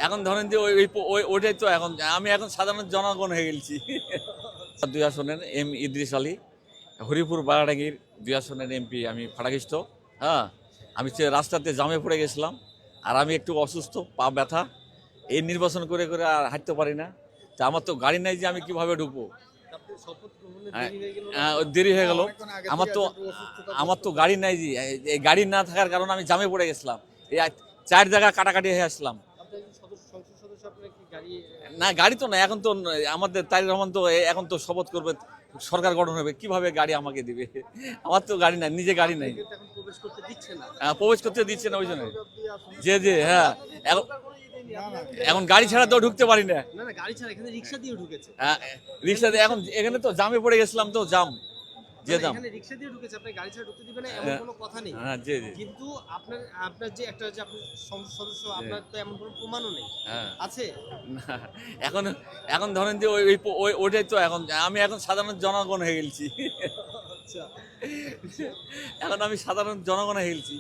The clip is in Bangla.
এখন ধরেন যে ওইটাই তো এখন আমি এখন সাধারণ জনগণ হয়ে গেছি। 2 আসনের ইদ্রিস আলী, হরিপুর বাগাডাঙ্গির 2 আসনের এমপি আমি ফাটাকিষ্ট। হ্যাঁ, আমি রাস্তাতে জামে পড়ে গেছিলাম, আর আমি একটু অসুস্থ, পা ব্যথা, এই নির্বাচন করে করে আর হাঁটতে পারি না। তা আমার তো গাড়ি নাই, যে আমি কিভাবে ঢুকবো? দেরি হয়ে গেল। আমার তো আমার তো গাড়ি নাই, যে এই গাড়ি না থাকার কারণে আমি জামে পড়ে গেছিলাম। এই 4 জায়গা কাটাকাটি হয়ে আসলাম। না, গাড়ি তো না এখন তো। আমাদের তারেক রহমান তো এখন তো শপথ করবে, সরকার গঠন হবে, কিভাবে গাড়ি আমাকে দিবে? আমার তো গাড়ি নাই, নিজে গাড়ি নাই। প্রবেশ করতে দিচ্ছে না ওই জন্য। যে হ্যাঁ, এখন গাড়ি ছাড়া তো ঢুকতে পারি না। রিক্সা দিয়ে এখন এখানে তো জামে পড়ে গেছিলাম, তো জাম, যে জাম। হ্যাঁ, জি জি। কিন্তু আপনার আপনার যে একটা যে আপনি সংসদ সদস্য, আপনার তো এমন কোনো প্রমাণও নেই হ্যাঁ, আছে। না, এখন এখন ধরেন যে ওইটাই তো এখন আমি এখন সাধারণ জনগণ হয়ে গেছি। আচ্ছা, এখন আমি সাধারণ জনগণ হয়ে গেছি।